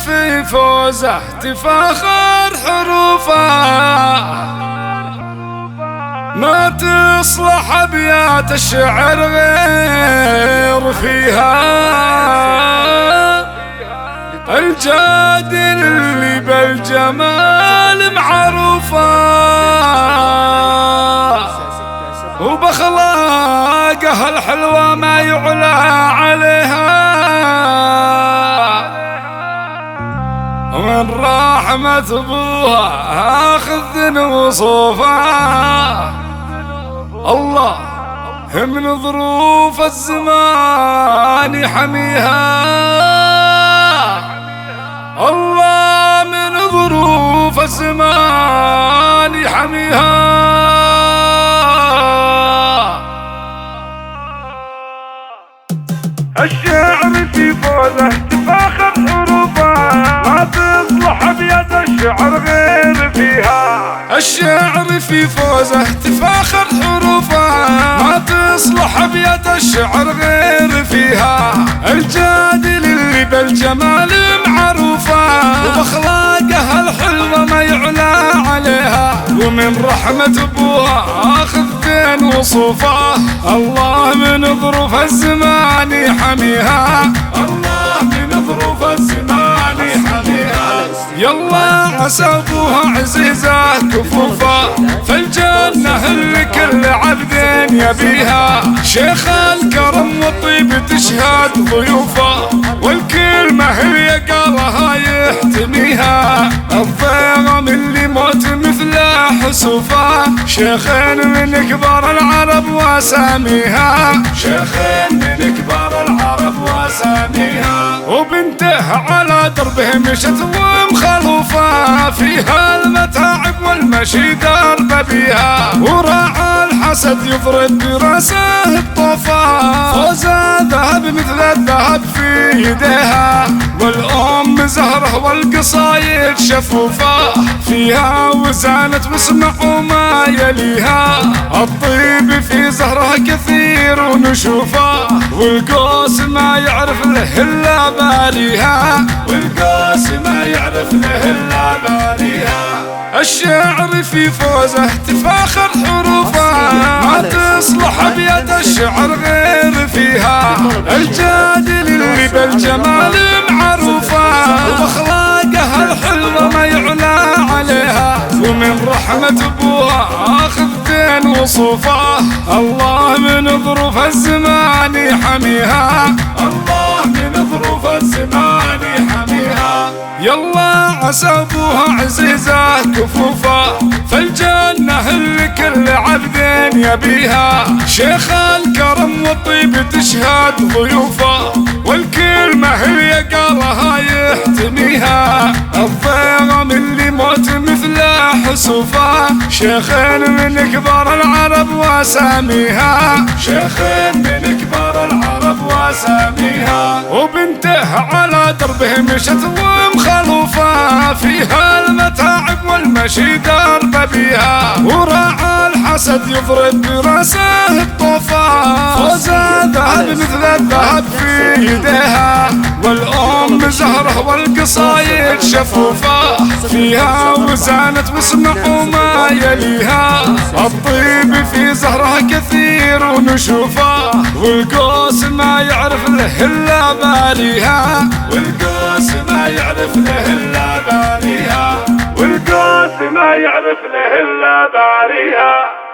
في فوزه تفاخر حروفه، ما تصلح أبيات الشعر غير فيها. الجادل اللي بالجمال معروفه، وبأخلاقها الحلوة ما يعلى عليها. ومن رحمة ابوها اخذ وصوفها، الله من ظروف الزمان يحميها. الله من ظروف الزمان يحميها. الشعر في فوزه تفاخر حروفه، ما تصلح أبيات الشعر غير فيها. الشعر في فوزه تفاخر حروفه، ما تصلح أبيات الشعر غير فيها. الجادل اللي بالجمال معروفه، وبأخلاقها الحلوة ما يعلى عليها. ومن رحمة ابوها اخذ بين وصوفه، الله من ظروف الزمان يحميها. الله من ظروف الزمان يحميها. يلا عسى ابوها عزيزه كفوفه، فالجنه اللي كل عبد يبيها. شيخ الكرم والطيب تشهد ضيوفه، والكلمه اللي قالها يحتميها. الضيغم اللي موت مثل حسوفه، شيخين من كبار العرب واساميها. شيخين من كبار العرب واساميها. وبنته على دربه مشت ومخلوفه، فيها المتاعب والمشي درب بيها. وراعى الحسد يضرب براسه الطوفه، فوزه ذهب مثل الذهب في يديها. والأم زهره والقصايد شفوفه، فيها وزانت واسمعوا ما يليها. الطيب في زهره كثير ونشوفه، والقوس ما يعرف له إلا باريها. والقوس ما يعرف له إلا باريها. الشعر في فوزه تفاخر حروفه، ما تصلح أبيات الشعر غير فيها. الجادل اللي بالجمال معروفه، وبأخلاقها الحلوة ما يعلى عليها. ومن رحمة ابوها اخذ بين وصوفه، الله من ظروف الزمان يحميها. الله من ظروف الزمان يحميها. يلا عسى ابوها عزيزه كفوفه، فالجنه اللي كل عبد يبيها. شيخ الكرم والطيب تشهد ضيوفه، والكلمه اللي قالها يحتميها. الضيغم اللي موت مثل حسوفه، شيخين من كبار العرب واساميها. شيخين من كبار العرب واساميها. وبنته على دربه مشت ومخلوفه، فيها المتاعب والمشي درب بيها. وراعى الحسد يضرب براسه الطوفه، فوزه ذهب مثل الذهب في يديها. والأم زهره والقصايد شفوفه، فيها وزانت واسمعوا ما يليها. الطيب في زهره كثير ونشوفه، والقوس ما يعرف له إلا باريها. والقوس ما يعرف له إلا باريها. والقوس ما يعرف له إلا باريها.